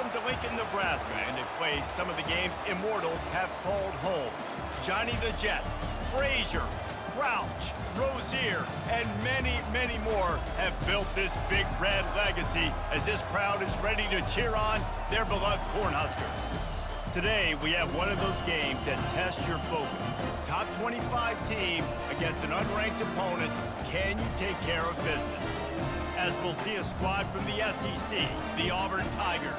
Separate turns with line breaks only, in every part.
Welcome to Lincoln, Nebraska, and a place some of the game's immortals have called home. Johnny the Jet, Frazier, Crouch, Rozier, and many, many more have built this big red legacy as this crowd is ready to cheer on their beloved Cornhuskers. Today, we have one of those games that tests your focus. Top 25 team against an unranked opponent. Can you take care of business? As we'll see a squad from the SEC, the Auburn Tigers,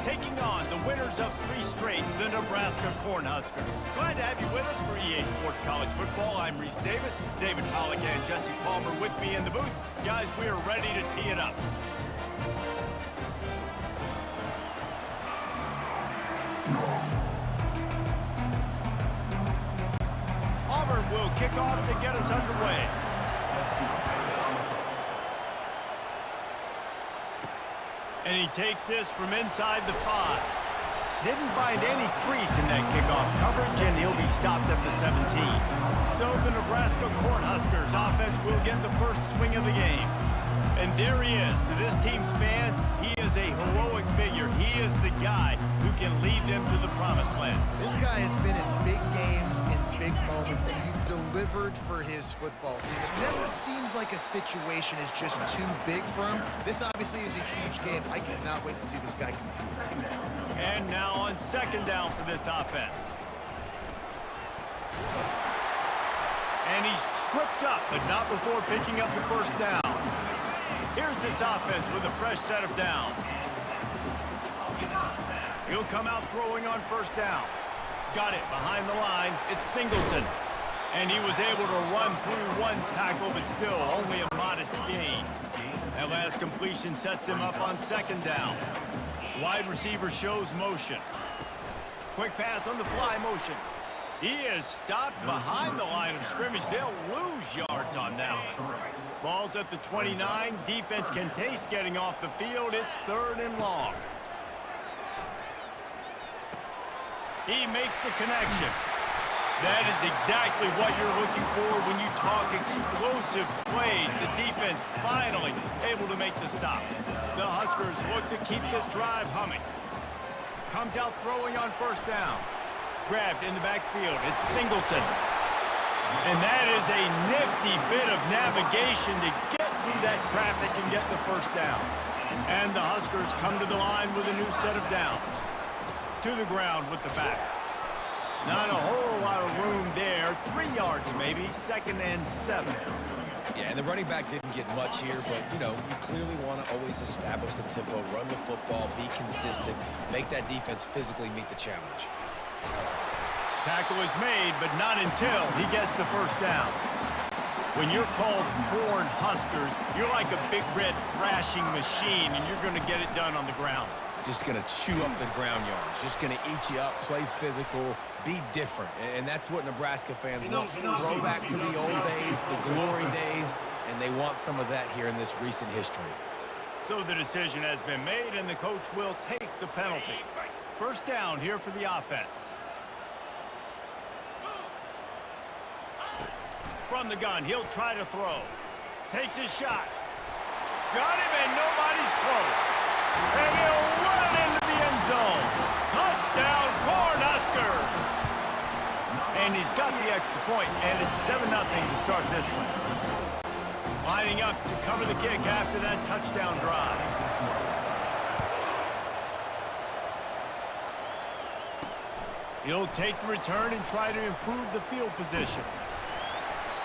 taking on the winners of 3 straight, the Nebraska Cornhuskers. Glad to have you with us for EA Sports College Football. I'm Reese Davis, David Pollock and Jesse Palmer with me in the booth. Guys, we are ready to tee it up. Auburn will kick off to get us underway. And he takes this from inside the 5. Didn't find any crease in that kickoff coverage, and he'll be stopped at the 17. So the Nebraska Cornhuskers offense will get the first swing of the game. And there he is. To this team's fans, he is a heroic figure. He is the guy who can lead them to the promised land.
This guy has been in big games, in big moments, and he's delivered for his football team. It never seems like a situation is just too big for him. This obviously is a huge game. I cannot wait to see this guy compete.
And now on second down for this offense. And he's tripped up, but not before picking up the first down. Here's this offense with a fresh set of downs. He'll come out throwing on first down. Got it behind the line. It's Singleton. And he was able to run through one tackle, but still only a modest gain. That last completion sets him up on second down. Wide receiver shows motion. Quick pass on the fly motion. He is stopped behind the line of scrimmage. They'll lose yards on that one. Ball's at the 29. Defense can taste getting off the field. It's 3rd and long. He makes the connection. That is exactly what you're looking for when you talk explosive plays. The defense finally able to make the stop. The Huskers look to keep this drive humming. Comes out throwing on first down. Grabbed in the backfield. It's Singleton. And that is a nifty bit of navigation to get through that traffic and get the first down. And the Huskers come to the line with a new set of downs. To the ground with the back. Not a whole lot of room there. 3 yards maybe. 2nd and 7.
Yeah, and the running back didn't get much here, but, you know, you clearly want to always establish the tempo, run the football, be consistent, make that defense physically meet the challenge.
Tackle is made, but not until he gets the first down. When you're called Cornhuskers, you're like a big red thrashing machine, and you're going to get it done on the ground.
Just going to chew up the ground yards. Just going to eat you up, play physical, be different. And that's what Nebraska fans want. Throw back to the old days, the glory days, and they want some of that here in this recent history.
So the decision has been made, and the coach will take the penalty. First down here for the offense. From the gun, he'll try to throw. Takes his shot. Got him, and nobody's close. And he'll run it into the end zone. Touchdown, Cornhuskers! And he's got the extra point, and it's 7-0 to start this one. Lining up to cover the kick after that touchdown drive. He'll take the return and try to improve the field position.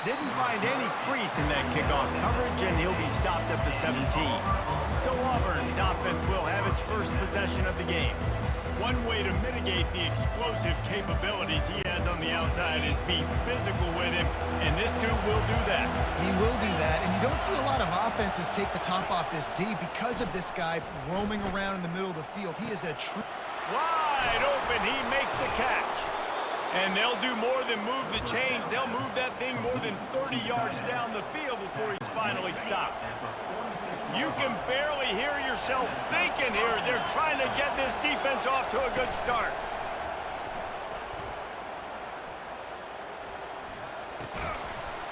Didn't find any crease in that kickoff coverage, and he'll be stopped at the 17. So Auburn's offense will have its first possession of the game. One way to mitigate the explosive capabilities he has on the outside is be physical with him, and this dude will do that.
He will do that, and you don't see a lot of offenses take the top off this D because of this guy roaming around in the middle of the field. He is a true...
Wide open, he makes the catch. And they'll do more than move the chains. They'll move that thing more than 30 yards down the field before he's finally stopped. You can barely hear yourself thinking here as they're trying to get this defense off to a good start.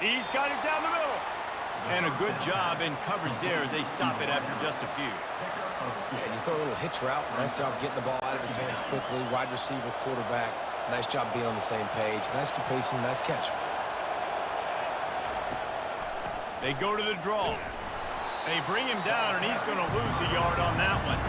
He's got it down the middle. And a good job in coverage there as they stop it after just a few.
And you throw a little hitch route. Nice job getting the ball out of his hands quickly. Wide receiver, quarterback. Nice job being on the same page. Nice completion, nice catch.
They go to the draw. They bring him down, and he's going to lose a yard on that one.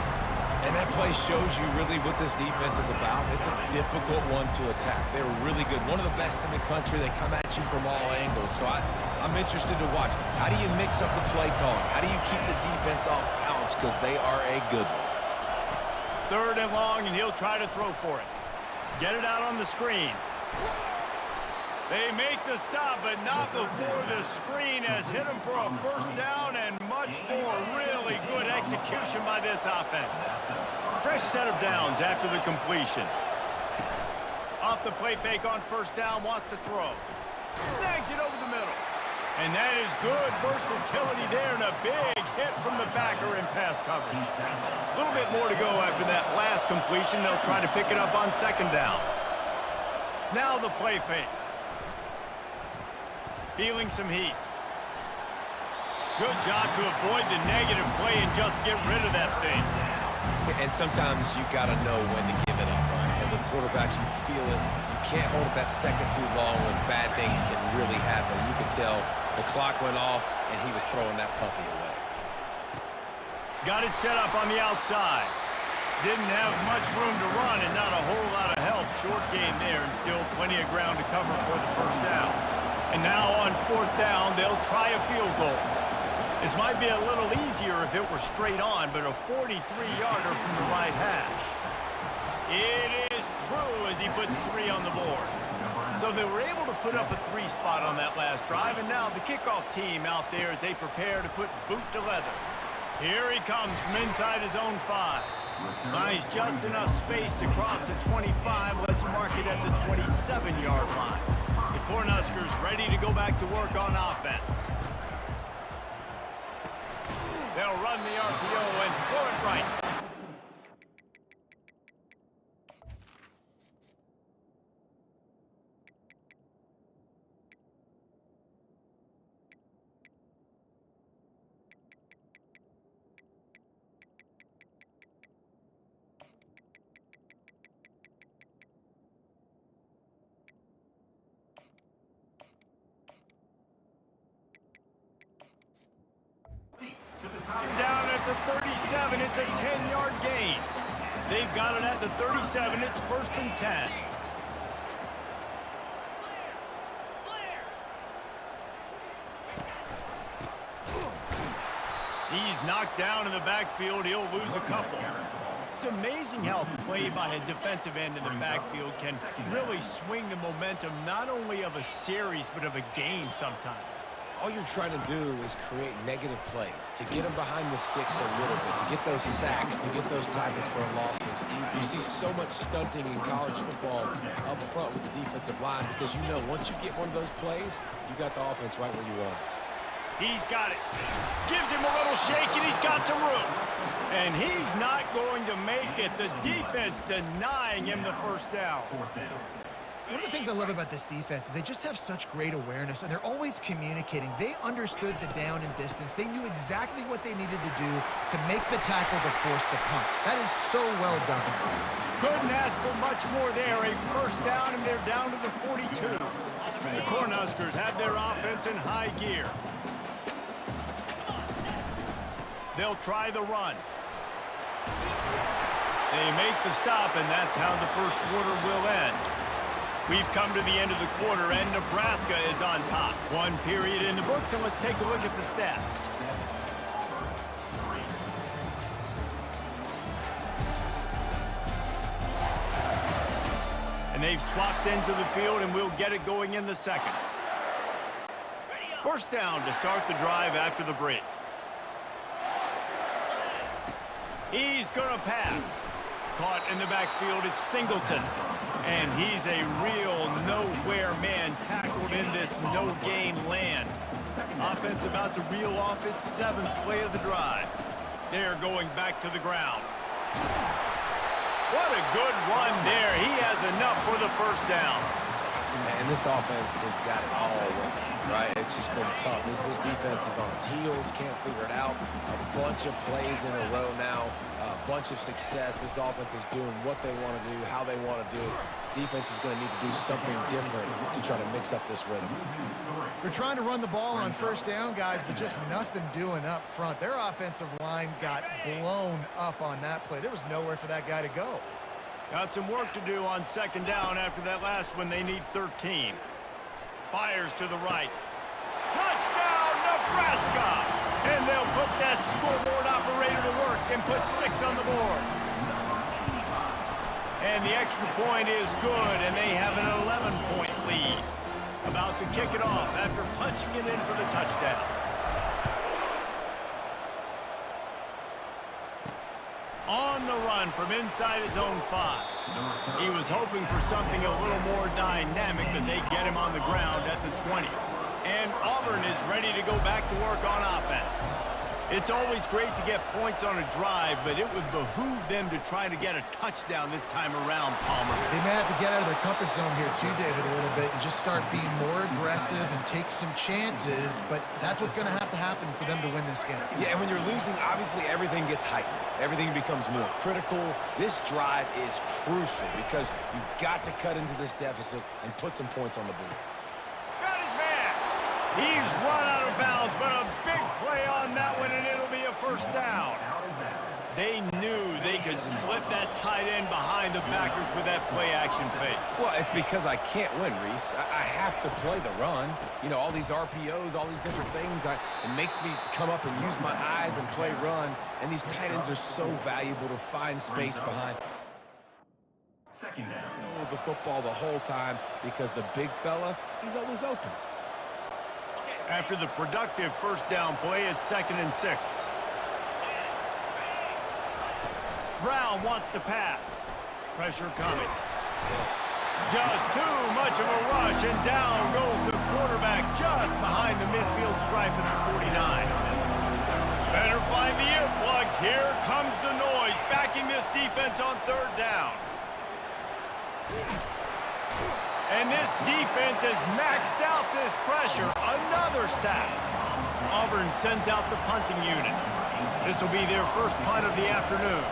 And that play shows you really what this defense is about. It's a difficult one to attack. They're really good. One of the best in the country. They come at you from all angles. So I'm interested to watch. How do you mix up the play calling? How do you keep the defense off balance? Because they are a good one.
3rd and long, and he'll try to throw for it. Get it out on the screen. They make the stop, but not before the screen has hit him for a 1st down and much more. Really good execution by this offense. Fresh set of downs after the completion. Off the play fake on 1st down, wants to throw. Snags it over the middle. And that is good versatility there and a big hit from the backer in pass coverage. A little bit more to go after that last completion. They'll try to pick it up on 2nd down. Now the play fake. Feeling some heat. Good job to avoid the negative play and just get rid of that thing.
And sometimes you got to know when to give it up, right? As a quarterback, you feel it. You can't hold it that second too long when bad things can really happen. You can tell the clock went off and he was throwing that puppy away.
Got it set up on the outside. Didn't have much room to run and not a whole lot of help. Short game there and still plenty of ground to cover for the 1st down. And now on 4th down, they'll try a field goal. This might be a little easier if it were straight on, but a 43-yarder from the right hash. It is true as he puts 3 on the board. So they were able to put up a 3 spot on that last drive, and now the kickoff team out there as they prepare to put boot to leather. Here he comes from inside his own 5. Finds just enough space to cross the 25. Let's mark it at the 27-yard line. The Cornhuskers ready to go back to work on offense. They'll run the RPO and throw it right. Down at the 37, it's a 10-yard gain. They've got it at the 37, it's 1st and 10. He's knocked down in the backfield, he'll lose a couple. It's amazing how play by a defensive end in the backfield can really swing the momentum not only of a series, but of a game sometimes.
All you're trying to do is create negative plays, to get them behind the sticks a little bit, to get those sacks, to get those tackles for losses. You see so much stunting in college football up front with the defensive line because you know once you get one of those plays, you got the offense right where you want it.
He's got it. Gives him a little shake, and he's got some room. And he's not going to make it. The defense denying him the 1st down.
One of the things I love about this defense is they just have such great awareness, and they're always communicating. They understood the down and distance. They knew exactly what they needed to do to make the tackle to force the punt. That is so well done.
Couldn't ask for much more there. A 1st down, and they're down to the 42. The Cornhuskers have their offense in high gear. They'll try the run. They make the stop, and that's how the 1st quarter will end. We've come to the end of the quarter, and Nebraska is on top. 1 period in the books, and let's take a look at the stats. And they've swapped into the field, and we'll get it going in the 2nd. 1st down to start the drive after the break. He's going to pass. Caught in the backfield, it's Singleton. And he's a real nowhere man tackled in this no-gain land. Offense about to reel off its 7th play of the drive. They're going back to the ground. What a good run there. He has enough for the 1st down.
And this offense has got it all working, right? It's just been tough. This defense is on its heels, can't figure it out. A bunch of plays in a row now, a bunch of success. This offense is doing what they want to do, how they want to do it. Defense is going to need to do something different to try to mix up this rhythm.
They're trying to run the ball on first down, guys, but just nothing doing up front. Their offensive line got blown up on that play. There was nowhere for that guy to go.
Got some work to do on second down after that last one. They need 13. Fires to the right. Touchdown, Nebraska! And they'll put that scoreboard operator to work and put 6 on the board. And the extra point is good, and they have an 11-point lead. About to kick it off after punching it in for the touchdown. On the run from inside his own 5. He was hoping for something a little more dynamic, but they get him on the ground at the 20. And Auburn is ready to go back to work on offense. It's always great to get points on a drive, but it would behoove them to try to get a touchdown this time around, Palmer.
They may have to get out of their comfort zone here too, David, a little bit and just start being more aggressive and take some chances, but that's what's going to happen for them to win this game.
Yeah, and when you're losing, obviously everything gets heightened. Everything becomes more critical. This drive is crucial because you've got to cut into this deficit and put some points on the board.
Got his man. He's run out of bounds, but a big play on that one, and it'll be a first down. They knew they could slip that tight end behind the backers with that play-action fake.
Well, it's because I can't win, Reese. I have to play the run. You know, all these RPOs, all these different things. It makes me come up and use my eyes and play run. And these tight ends are so valuable to find space behind.
Second down.
With the football the whole time because the big fella, he's always open.
After the productive first down play, it's 2nd and 6. Brown wants to pass. Pressure coming. Just too much of a rush, and down goes the quarterback just behind the midfield stripe at the 49. Better find the earplugs. Here comes the noise, backing this defense on 3rd down. And this defense has maxed out this pressure. Another sack. Auburn sends out the punting unit. This will be their first punt of the afternoon.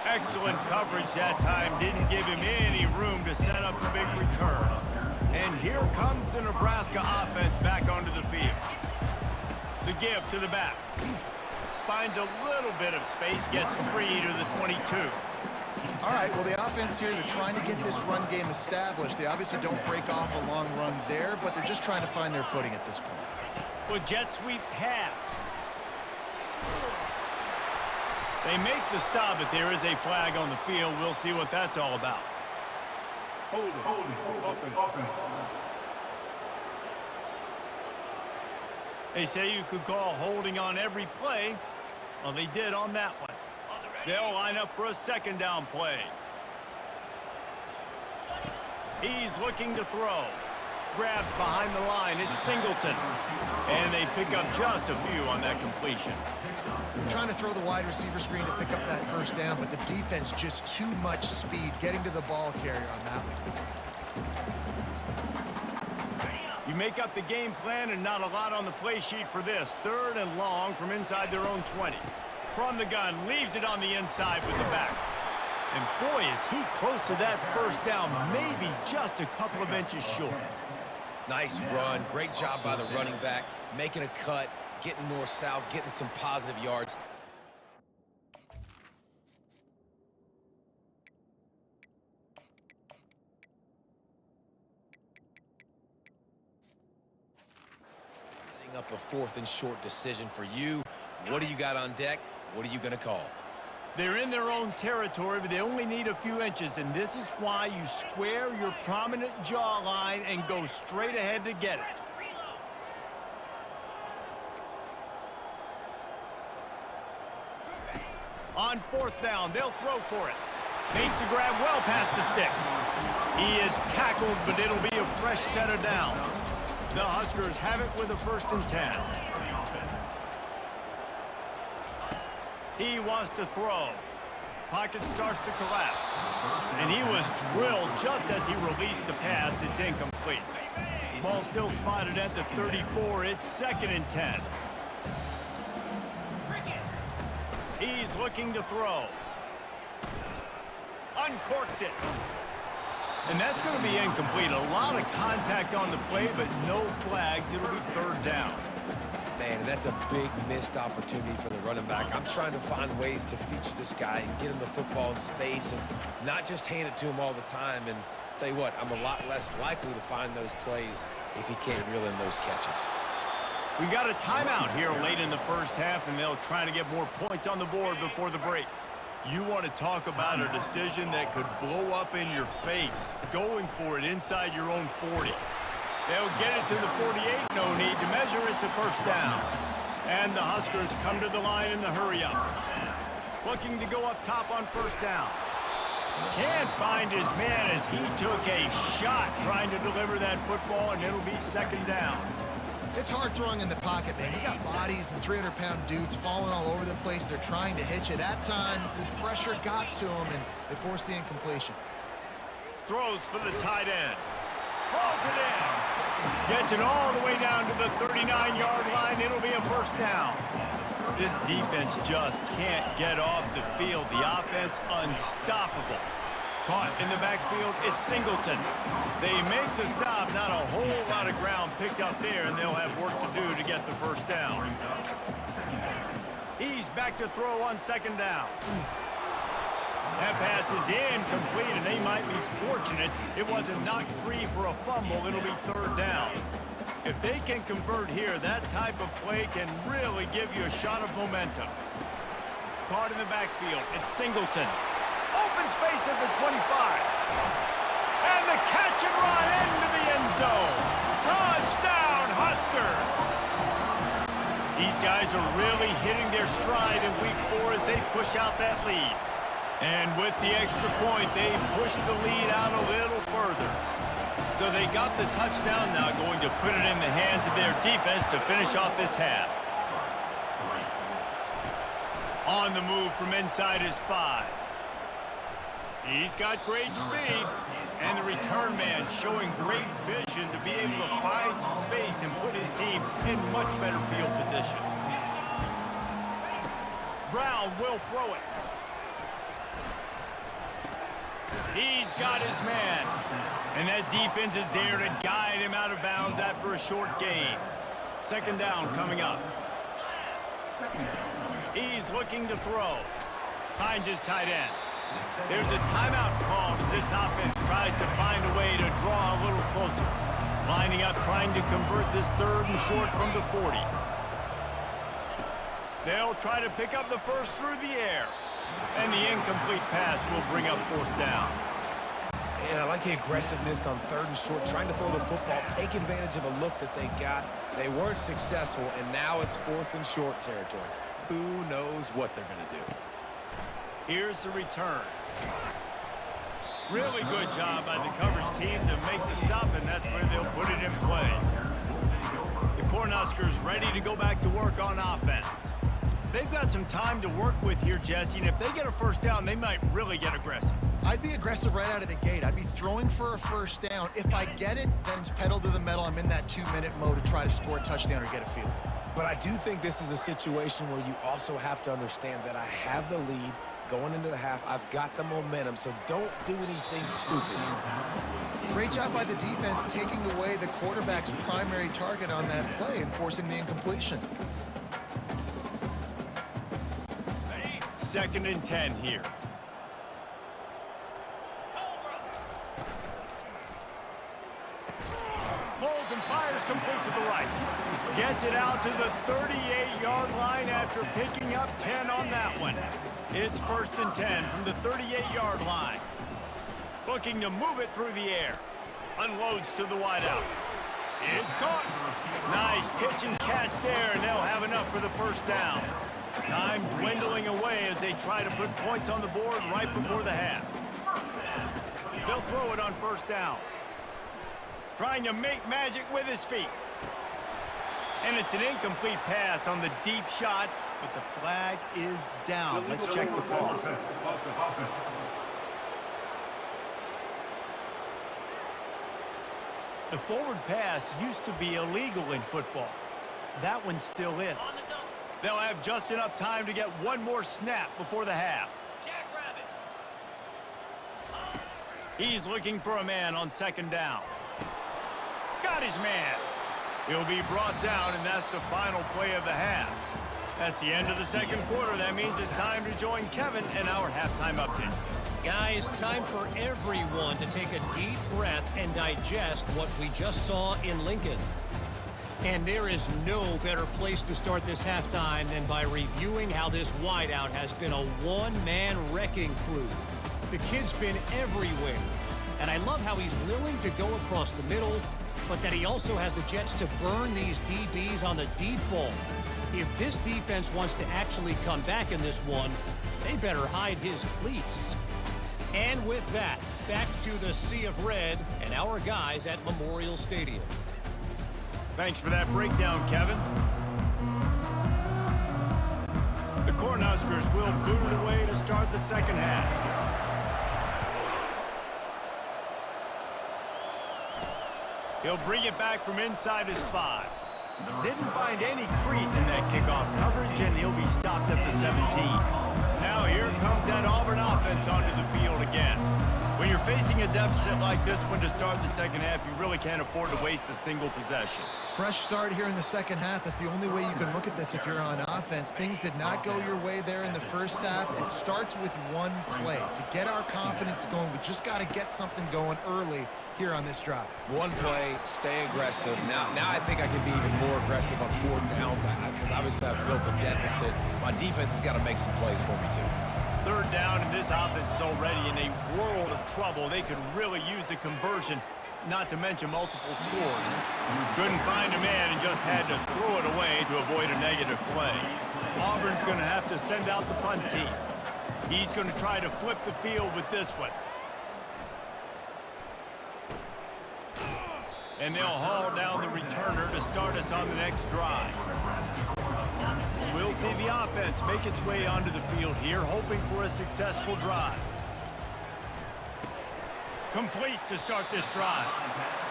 Excellent coverage that time. Didn't give him any room to set up a big return. And here comes the Nebraska offense back onto the field. The give to the back. Finds a little bit of space, gets 3 to the 22.
All right, well, the offense here, they're trying to get this run game established. They obviously don't break off a long run there, but they're just trying to find their footing at this point.
Well, jet sweep pass. They make the stop, but there is a flag on the field. We'll see what that's all about.
Hold it, open.
They say you could call holding on every play. Well, they did on that one. They'll line up for a 2nd down play. He's looking to throw. Grabbed behind the line. It's Singleton. And they pick up just a few on that completion.
They're trying to throw the wide receiver screen to pick up that first down, but the defense just too much speed getting to the ball carrier on that one.
You make up the game plan and not a lot on the play sheet for this. 3rd and long from inside their own 20. From the gun, leaves it on the inside with the back. And boy, is he close to that first down, maybe just a couple of inches short.
Nice run. Great job by the running back. Making a cut, getting north-south, getting some positive yards. Up a 4th and short decision for you. What do you got on deck? What are you going to call?
They're in their own territory, but they only need a few inches, and this is why you square your prominent jawline and go straight ahead to get it. On 4th down, they'll throw for it. Makes the grab well past the sticks. He is tackled, but it'll be a fresh set of downs. The Huskers have it with a 1st and 10. He wants to throw. Pocket starts to collapse. And he was drilled just as he released the pass. It's incomplete. Ball still spotted at the 34. It's 2nd and 10. He's looking to throw. Uncorks it. And that's going to be incomplete. A lot of contact on the play, but no flags. It'll be 3rd down.
Man, and that's a big missed opportunity for the running back. I'm trying to find ways to feature this guy and get him the football in space and not just hand it to him all the time. And tell you what, I'm a lot less likely to find those plays if he can't reel in those catches.
We got a timeout here late in the first half, and they'll try to get more points on the board before the break. You want to talk about a decision that could blow up in your face, going for it inside your own 40. They'll get it to the 48, no need to measure. It's a 1st down. And the Huskers come to the line in the hurry-up. Looking to go up top on 1st down. Can't find his man as he took a shot trying to deliver that football, and it'll be 2nd down.
It's hard throwing in the pocket, man. You got bodies and 300-pound dudes falling all over the place. They're trying to hit you. That time, the pressure got to him, and they forced the incompletion.
Throws for the tight end. Hauls it in. Gets it all the way down to the 39-yard line. It'll be a 1st down. This defense just can't get off the field. The offense unstoppable. Caught in the backfield, it's Singleton. They make the stop, not a whole lot of ground picked up there, and they'll have work to do to get the 1st down. He's back to throw on 2nd down. That pass is incomplete, and they might be fortunate it wasn't knocked free for a fumble. It'll be 3rd down. If they can convert here, that type of play can really give you a shot of momentum. Caught in the backfield, it's Singleton. Open space at the 25. And the catch and run into the end zone. Touchdown, Husker. These guys are really hitting their stride in week 4 as they push out that lead. And with the extra point, they push the lead out a little further. So they got the touchdown, now going to put it in the hands of their defense to finish off this half. On the move from inside his 5. He's got great speed, and the return man showing great vision to be able to find some space and put his team in much better field position. Brown will throw it. He's got his man, and that defense is there to guide him out of bounds after a short gain. 2nd down coming up. He's looking to throw. Finds his tight end. There's a timeout called as this offense tries to find a way to draw a little closer. Lining up, trying to convert this 3rd and short from the 40. They'll try to pick up the 1st through the air. And the incomplete pass will bring up 4th down.
And I like the aggressiveness on 3rd and short, trying to throw the football, take advantage of a look that they got. They weren't successful, and now it's 4th and short territory. Who knows what they're going to do?
Here's the return. Really good job by the coverage team to make the stop, and that's where they'll put it in play. The Cornhuskers ready to go back to work on offense. They've got some time to work with here, Jesse, and if they get a 1st down, they might really get aggressive.
I'd be aggressive right out of the gate. I'd be throwing for a 1st down. If I get it, then it's pedal to the metal. I'm in that 2-minute mode to try to score a touchdown or get a field goal.
But I do think this is a situation where you also have to understand that I have the lead going into the half. I've got the momentum, so don't do anything stupid here.
Great job by the defense taking away the quarterback's primary target on that play and forcing the incompletion.
2nd and 10 here. Pulls and fires complete to the right. Gets it out to the 38-yard line after picking up 10 on that one. It's 1st and 10 from the 38-yard line. Looking to move it through the air. Unloads to the wideout. It's caught. Nice pitch and catch there, and they'll have enough for the 1st down. Time dwindling away as they try to put points on the board right before the half. They'll throw it on 1st down. Trying to make magic with his feet. And it's an incomplete pass on the deep shot, but the flag is down. Let's check the call. The forward pass used to be illegal in football. That one still is. They'll have just enough time to get one more snap before the half. He's looking for a man on second down. Got his man. He'll be brought down, and that's the final play of the half. That's the end of the second quarter. That means it's time to join Kevin in our halftime update.
Guys, time for everyone to take a deep breath and digest what we just saw in Lincoln. And there is no better place to start this halftime than by reviewing how this wideout has been a one-man wrecking crew. The kid's been everywhere, and I love how he's willing to go across the middle, but that he also has the jets to burn these DBs on the deep ball. If this defense wants to actually come back in this one, they better hide his cleats. And with that, back to the sea of red and our guys at Memorial Stadium.
Thanks for that breakdown, Kevin. The Cornhuskers will boot it away to start the second half. He'll bring it back from inside his 5. Didn't find any crease in that kickoff coverage, and he'll be stopped at the 17. Now here comes that Auburn offense onto the field again. When you're facing a deficit like this one to start the second half, you really can't afford to waste a single possession.
Fresh start here in the second half. That's the only way you can look at this if you're on offense. Things did not go your way there in the first half. It starts with one play. To get our confidence going, we just got to get something going early here on this drive.
One play, stay aggressive. Now I think I can be even more aggressive on fourth downs because obviously I've built a deficit. My defense has got to make some plays for me too.
Third down, and this offense is already in a world of trouble. They could really use a conversion, not to mention multiple scores. Couldn't find a man and just had to throw it away to avoid a negative play. Auburn's going to have to send out the punt team. He's going to try to flip the field with this one. And they'll haul down the returner to start us on the next drive. We'll see the offense make its way onto the field here, hoping for a successful drive. Complete to start this drive.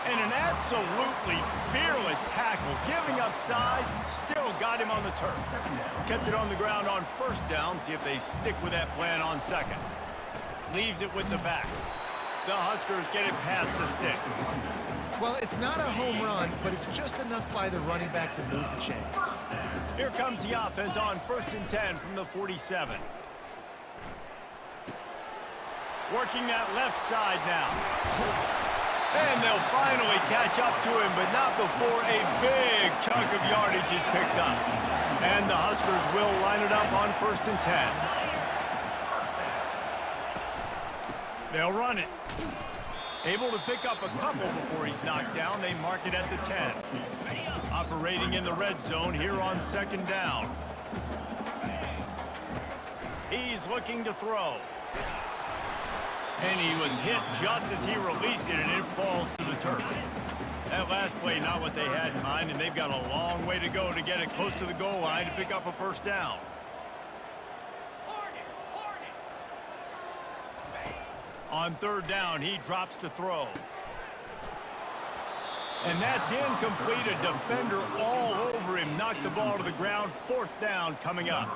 And an absolutely fearless tackle, giving up size, still got him on the turf. Kept it on the ground on first down, see if they stick with that plan on second. Leaves it with the back. The Huskers get it past the sticks.
Well, it's not a home run, but it's just enough by the running back to move the chains.
Here comes the offense on 1st and 10 from the 47. Working that left side now. And they'll finally catch up to him, but not before a big chunk of yardage is picked up. And the Huskers will line it up on 1st and 10. They'll run it. Able to pick up a couple before he's knocked down. They mark it at the 10. Operating in the red zone here on 2nd down. He's looking to throw. And he was hit just as he released it, and it falls to the turf. That last play, not what they had in mind, and they've got a long way to go to get it close to the goal line to pick up a 1st down. On 3rd down, he drops to throw. And that's incomplete. A defender all over him. Knocked the ball to the ground. 4th down coming up.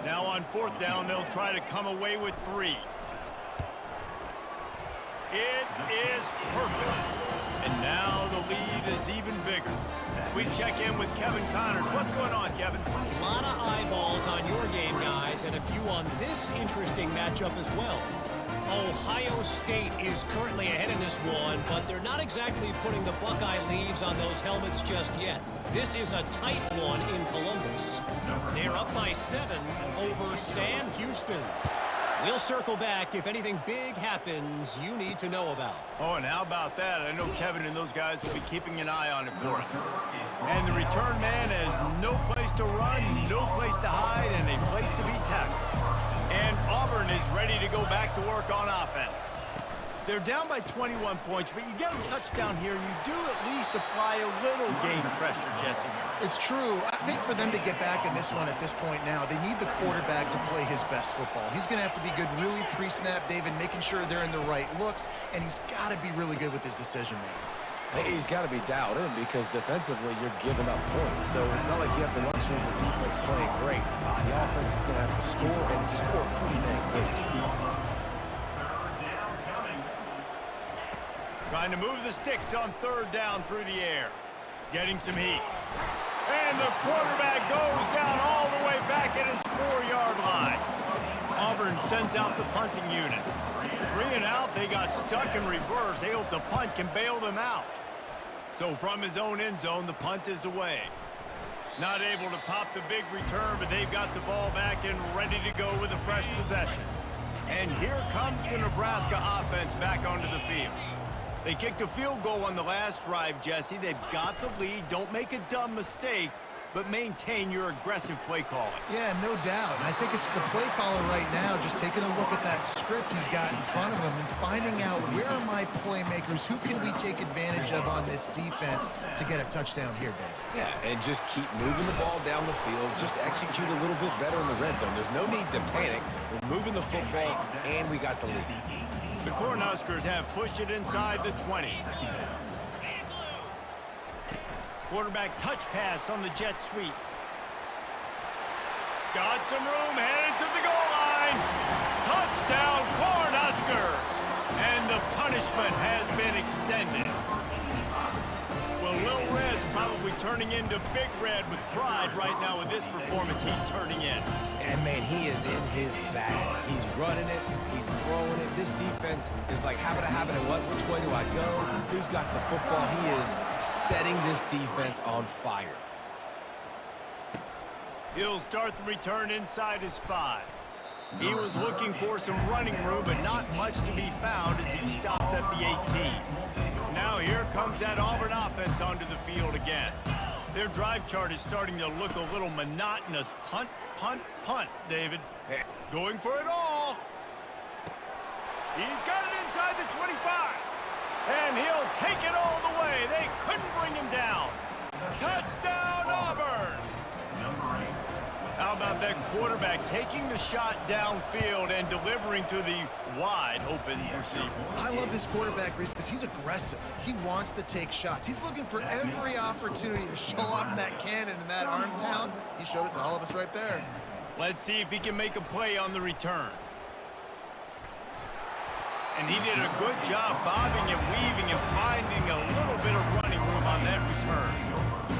Now on 4th down, they'll try to come away with 3. It is perfect. And now the lead is even bigger. We check in with Kevin Connors. What's going on, Kevin?
A lot of eyeballs on your game, guys, and a few on this interesting matchup as well. Ohio State is currently ahead in this one, but they're not exactly putting the Buckeye leaves on those helmets just yet. This is a tight one in Columbus. They're up by 7 over Sam Houston. We'll circle back if anything big happens you need to know about.
Oh, and how about that? I know Kevin and those guys will be keeping an eye on it for us. And the return man has no place to run, no place to hide, and a place to be tackled. And Auburn is ready to go back to work on offense. They're down by 21 points, but you get a touchdown here, and you do at least apply a little game pressure, Jesse.
It's true. I think for them to get back in this one at this point now, they need the quarterback to play his best football. He's going to have to be good really pre-snap, David, making sure they're in the right looks, and he's got to be really good with his decision-making.
He's got to be dialed in because defensively you're giving up points. So it's not like you have the luxury of your defense playing great. The offense is going to have to score and score pretty dang quickly.
Trying to move the sticks on third down through the air. Getting some heat. And the quarterback goes down all the way back at his 4-yard line. Auburn sends out the punting unit. 3 and out, they got stuck in reverse. They hope the punt can bail them out. So from his own end zone, the punt is away. Not able to pop the big return, but they've got the ball back and ready to go with a fresh possession. And here comes the Nebraska offense back onto the field. They kicked a field goal on the last drive, Jesse. They've got the lead. Don't make a dumb mistake, but maintain your aggressive play calling.
Yeah, no doubt. And I think it's the play caller right now just taking a look at that script he's got in front of him and finding out where are my playmakers, who can we take advantage of on this defense to get a touchdown here, Dave.
Yeah, and just keep moving the ball down the field. Just execute a little bit better in the red zone. There's no need to panic. We're moving the football, and we got the lead.
The Cornhuskers have pushed it inside the 20. Quarterback touch pass on the jet sweep. Got some room, headed to the goal line. Touchdown, Cornhuskers! And the punishment has been extended. Well, Lil Red's probably turning into Big Red with pride right now with this performance he's turning in.
And, man, he is in his bag. He's running it. He's throwing it. This defense is like habit, which way do I go? Who's got the football? He is setting this defense on fire.
He'll start the return inside his 5. He was looking for some running room, but not much to be found as he stopped at the 18. Now here comes that Auburn offense onto the field again. Their drive chart is starting to look a little monotonous. Punt, punt, punt, David. Going for it all. He's got it inside the 25. And he'll take it all the way. They couldn't bring him down. Touchdown, Auburn! How about that quarterback taking the shot downfield and delivering to the wide-open receiver?
I love this quarterback, Reese, because he's aggressive. He wants to take shots. He's looking for every opportunity to show off that cannon and that arm talent. He showed it to all of us right there.
Let's see if he can make a play on the return. And he did a good job bobbing and weaving and finding a little bit of running room on that return.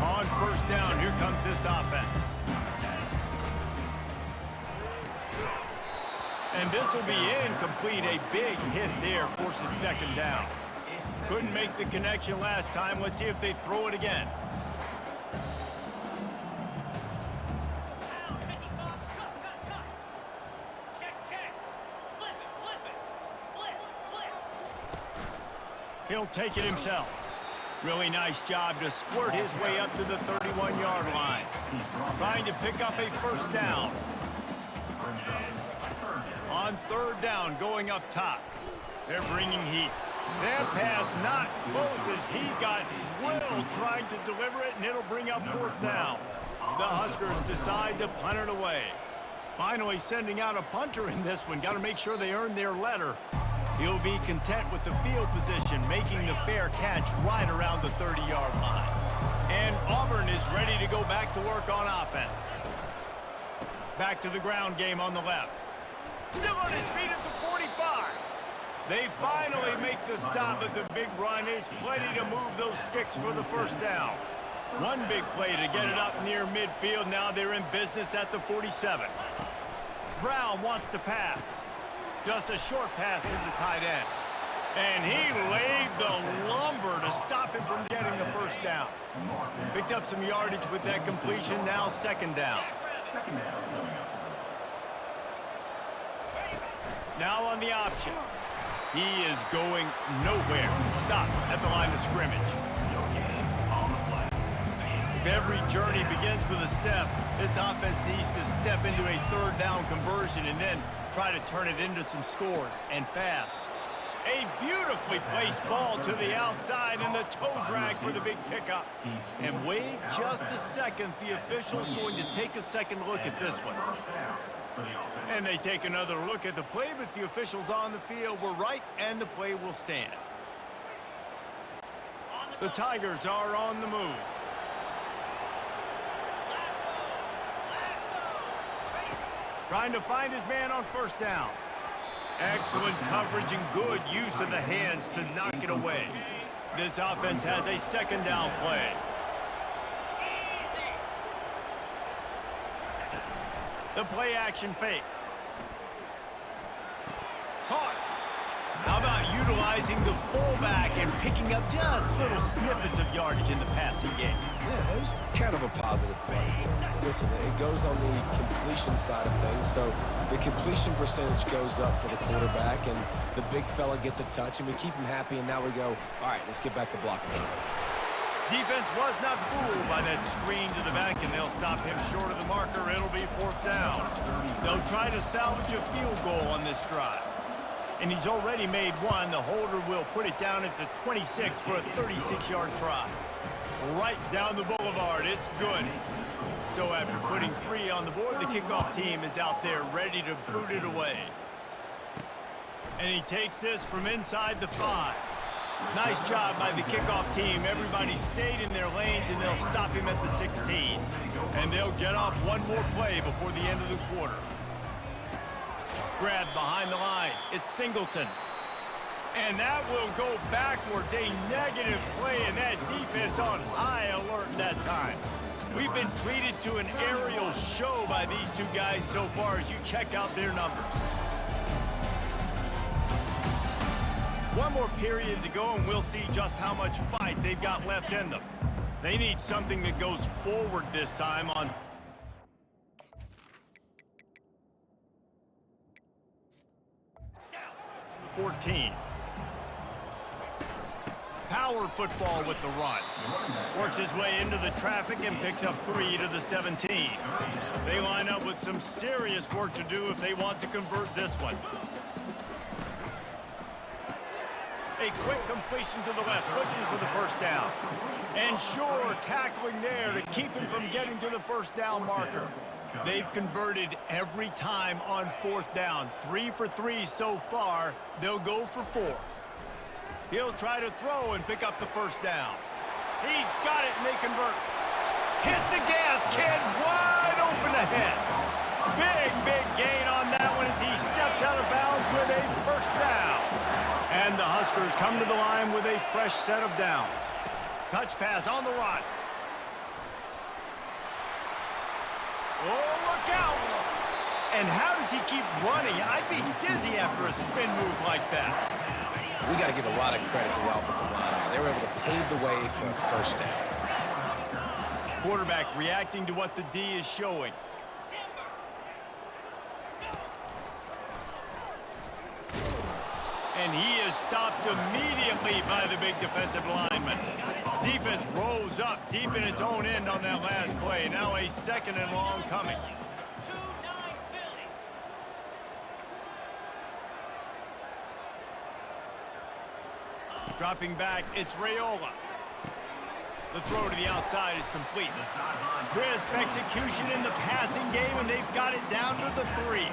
On first down, here comes this offense. And this will be incomplete. A big hit there forces second down. Couldn't make the connection last time. Let's see if they throw it again. He'll take it himself. Really nice job to squirt his way up to the 31-yard line. Trying to pick up a first down. On third down, going up top. They're bringing heat. That pass not close as he got drilled trying to deliver it, and it'll bring up fourth down. The Huskers decide to punt it away. Finally sending out a punter in this one. Got to make sure they earn their letter. He'll be content with the field position, making the fair catch right around the 30-yard line. And Auburn is ready to go back to work on offense. Back to the ground game on the left. Still on his feet at the 45. They finally make the stop, but the big run is plenty to move those sticks for the first down. One big play to get it up near midfield. Now they're in business at the 47. Brown wants to pass. Just a short pass to the tight end. And he laid the lumber to stop him from getting the first down. Picked up some yardage with that completion. Now second down. Now on the option. He is going nowhere. Stop at the line of scrimmage. If every journey begins with a step, this offense needs to step into a third down conversion and then try to turn it into some scores, and fast. A beautifully placed ball to the outside and the toe drag for the big pickup. And wait just a second. The official's going to take a second look at this one. And they take another look at the play, but the officials on the field were right, and the play will stand. The Tigers are on the move. Trying to find his man on first down. Excellent coverage and good use of the hands to knock it away. This offense has a second down play. The play action fake. Caught. How about utilizing the fullback and picking up just little snippets of yardage in the passing game?
Yeah, it was kind of a positive play. Listen, it goes on the completion side of things, so the completion percentage goes up for the quarterback, and the big fella gets a touch, and we keep him happy, and now we go, all right, let's get back to blocking.
Defense was not fooled by that screen to the back, and they'll stop him short of the marker. It'll be fourth down. They'll try to salvage a field goal on this drive. And he's already made one. The holder will put it down at the 26 for a 36-yard try. Right down the boulevard. It's good. So after putting 3 on the board, the kickoff team is out there ready to boot it away. And he takes this from inside the 5. Nice job by the kickoff team. Everybody stayed in their lanes, and they'll stop him at the 16. And they'll get off one more play before the end of the quarter. Grab behind the line. It's Singleton. And that will go backwards. A negative play, and that defense on high alert that time. We've been treated to an aerial show by these two guys so far as you check out their numbers. One more period to go, and we'll see just how much fight they've got left in them. They need something that goes forward this time on 14. Power football with the run. Works his way into the traffic and picks up 3 to the 17. They line up with some serious work to do if they want to convert this one. A quick completion to the left, looking for the first down. And sure, tackling there to keep him from getting to the first down marker. They've converted every time on fourth down. 3 for 3 so far. They'll go for 4. He'll try to throw and pick up the first down. He's got it, and they convert. Hit the gas, kid. Wide open ahead. Big gain on that one as he steps out of bounds with a first down. And the Huskers come to the line with a fresh set of downs. Touch pass on the run. Oh, look out! And how does he keep running? I'd be dizzy after a spin move like that.
We got to give a lot of credit to the offensive line. They were able to pave the way for a first down.
Quarterback reacting to what the D is showing. And he is stopped immediately by the big defensive lineman. Defense rolls up deep in its own end on that last play. Now a second and long coming. Dropping back, it's Raiola. The throw to the outside is complete. Crisp execution in the passing game, and they've got it down to the 3.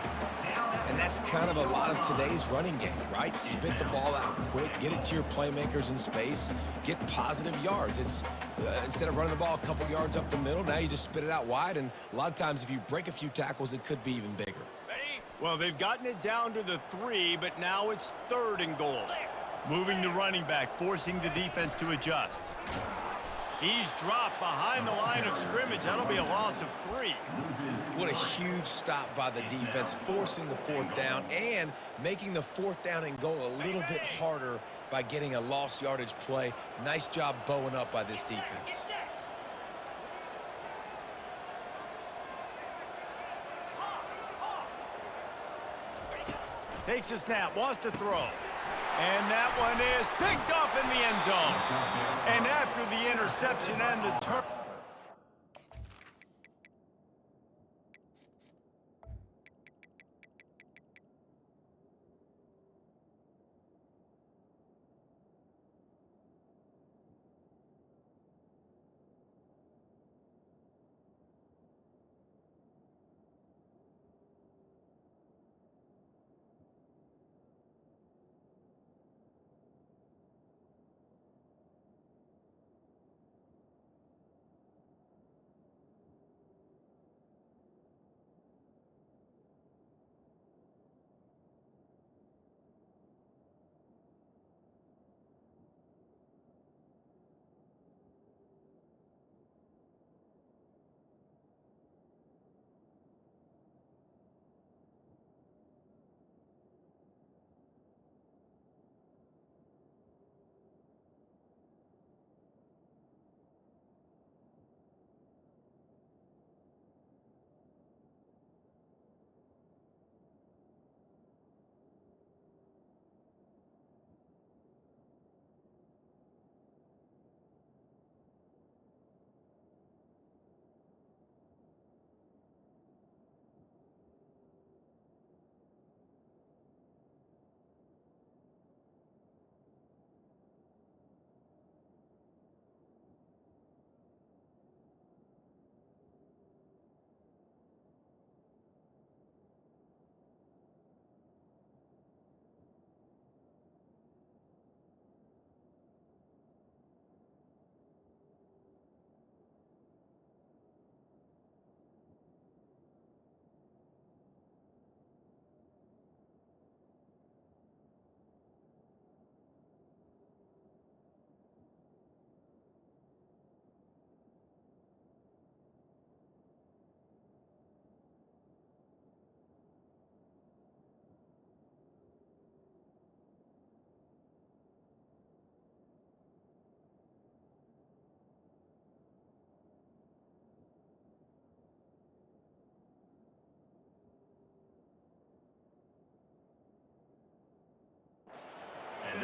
And that's kind of a lot of today's running game, right? Spit the ball out quick, get it to your playmakers in space, get positive yards. It's instead of running the ball a couple yards up the middle, now you just spit it out wide, and a lot of times if you break a few tackles, it could be even bigger.
Well, they've gotten it down to the 3, but now it's 3rd and goal. Moving the running back, forcing the defense to adjust. He's dropped behind the line of scrimmage. That'll be a loss of 3.
What a huge stop by the defense, forcing the 4th down and making the 4th down and goal a little bit harder by getting a lost yardage play. Nice job bowing up by this defense.
Takes a snap, wants to throw. And that one is picked off in the end zone. And after the interception and the turn.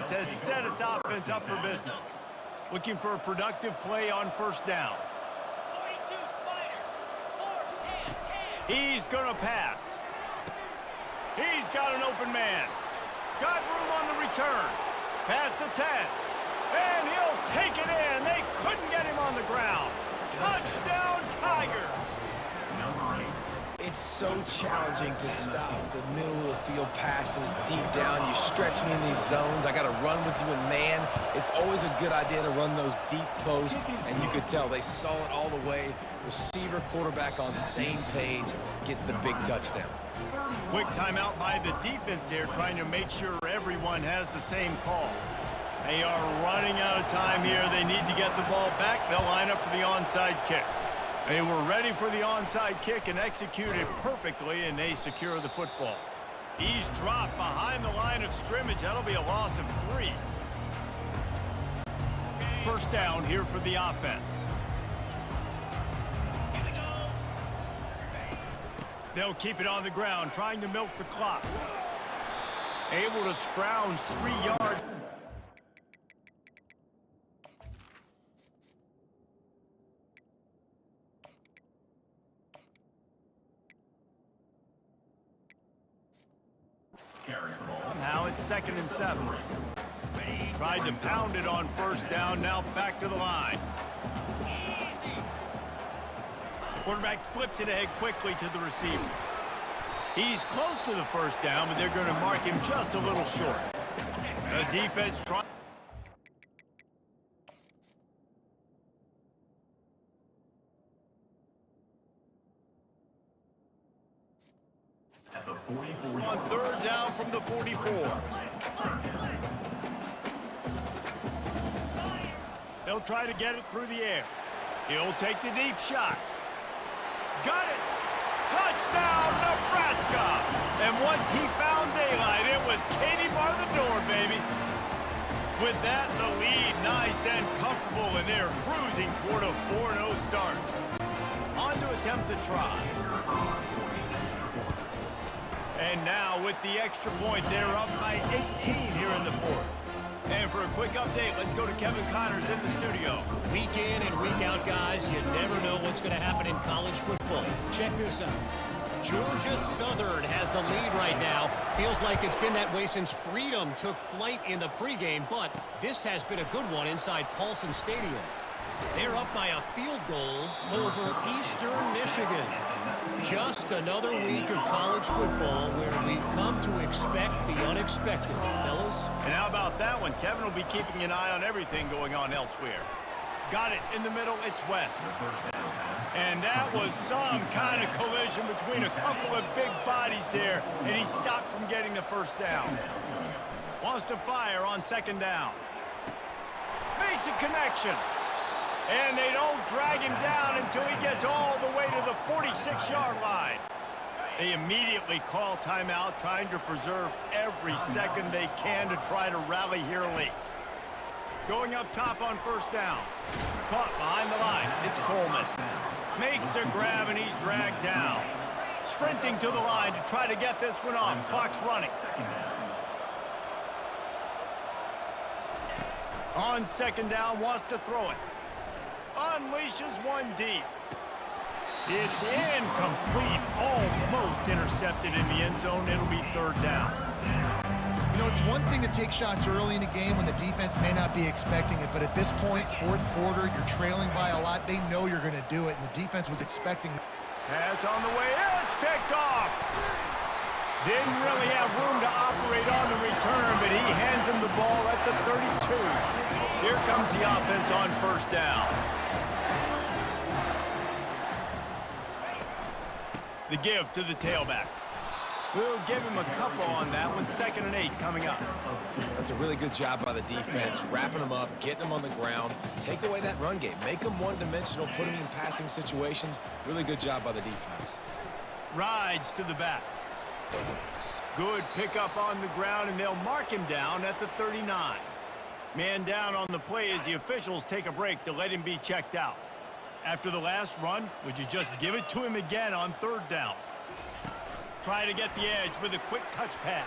defense has set its offense up for business. Looking for a productive play on first down. He's going to pass. He's got an open man. Got room on the return. Pass to 10. And he'll take it in. They couldn't get him on the ground. Touchdown, Tigers.
It's so challenging to stop the middle of the field passes deep down. You stretch me in these zones. I got to run with you in man. It's always a good idea to run those deep posts, and you could tell they saw it all the way. Receiver, quarterback on same page, gets the big touchdown.
Quick timeout by the defense there, trying to make sure everyone has the same call. They are running out of time here. They need to get the ball back. They'll line up for the onside kick. They were ready for the onside kick and executed perfectly, and they secure the football. He's dropped behind the line of scrimmage. That'll be a loss of 3. First down here for the offense. They'll keep it on the ground, trying to milk the clock. Able to scrounge 3 yards. Somehow it's 2nd and 7. Tried to pound it on first down, now back to the line. Quarterback flips it ahead quickly to the receiver. He's close to the first down, but they're going to mark him just a little short. The defense trying. On 3rd down from the 44. They'll try to get it through the air. He'll take the deep shot. Got it! Touchdown, Nebraska! And once he found daylight, it was Katie bar the door, baby. With that, the lead nice and comfortable, and they're cruising toward a 4-0 start. On to attempt the try. And now with the extra point, they're up by 18 here in the 4th. And for a quick update, let's go to Kevin Connors in the studio.
Week in and week out, guys, you never know what's going to happen in college football. Check this out. Georgia Southern has the lead right now. Feels like it's been that way since Freedom took flight in the pregame, but this has been a good one inside Paulson Stadium. They're up by a field goal over Eastern Michigan. Just another week of college football where we've come to expect the unexpected, fellas.
And how about that one? Kevin will be keeping an eye on everything going on elsewhere. Got it in the middle, it's West. And that was some kind of collision between a couple of big bodies there, and he stopped from getting the first down. Wants to fire on 2nd down. Makes a connection. And they don't drag him down until he gets all the way to the 46-yard line. They immediately call timeout, trying to preserve every second they can to try to rally here late. Going up top on first down. Caught behind the line. It's Coleman. Makes a grab, and he's dragged down. Sprinting to the line to try to get this one off. Clock's running. On 2nd down, wants to throw it. Unleashes one deep. It's incomplete, almost intercepted in the end zone. It'll be 3rd down.
You know, it's one thing to take shots early in the game when the defense may not be expecting it, but at this point, 4th quarter, you're trailing by a lot. They know you're going to do it, and the defense was expecting.
Pass on the way. It's picked off. Didn't really have room to operate on the return, but he hands him the ball at the 32. Here comes the offense on first down. The give to the tailback. We'll give him a couple on that one. 2nd and 8 coming up.
That's a really good job by the defense, wrapping them up, getting them on the ground, take away that run game, make them one-dimensional, put them in passing situations. Really good job by the defense.
Rides to the back. Good pickup on the ground, and they'll mark him down at the 39. Man down on the play as the officials take a break to let him be checked out. After the last run, would you just give it to him again on 3rd down? Try to get the edge with a quick touch pass.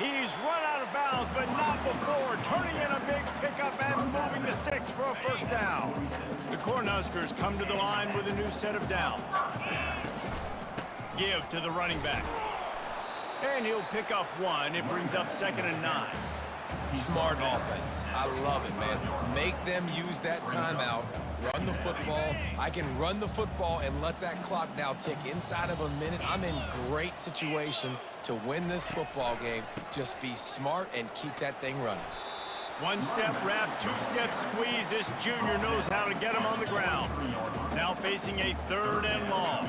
He's run out of bounds, but not before turning in a big pickup and moving the sticks for a first down. The Cornhuskers come to the line with a new set of downs. Give to the running back. And he'll pick up one. It brings up 2nd and 9.
Smart offense. I love it, man. Make them use that timeout. Run the football. I can run the football and let that clock now tick inside of a minute. I'm in great situation to win this football game. Just be smart and keep that thing running.
One-step wrap, two-step squeeze. This junior knows how to get him on the ground. Now facing a 3rd and long.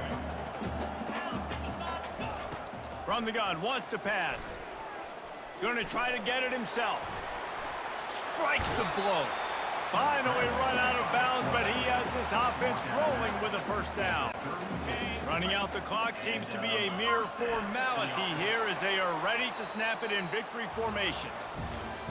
From the gun, wants to pass. Going to try to get it himself. Strikes the blow. Finally run out of bounds, but he has this offense rolling with a first down. Running out the clock seems to be a mere formality here as they are ready to snap it in victory formation.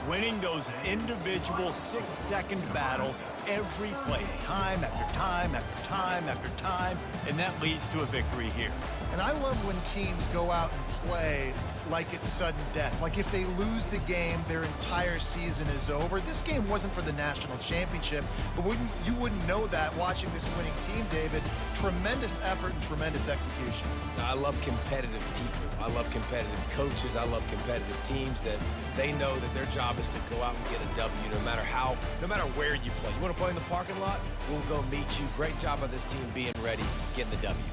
Winning those individual 6-second battles every play, time after time after time after time, and that leads to a victory here.
And I love when teams go out and play like it's sudden death. Like if they lose the game, their entire season is over. This game wasn't for the national championship, but you wouldn't know that watching this winning team, David. Tremendous effort and tremendous execution.
I love competitive people. I love competitive coaches. I love competitive teams that they know that their job is to go out and get a W no matter where you play. You want to play in the parking lot? We'll go meet you. Great job by this team being ready, getting the W.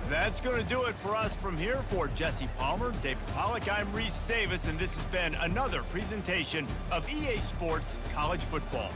That's going to do it for us from here. For Jesse Palmer, David Pollack, I'm Reese Davis, and this has been another presentation of EA Sports College Football.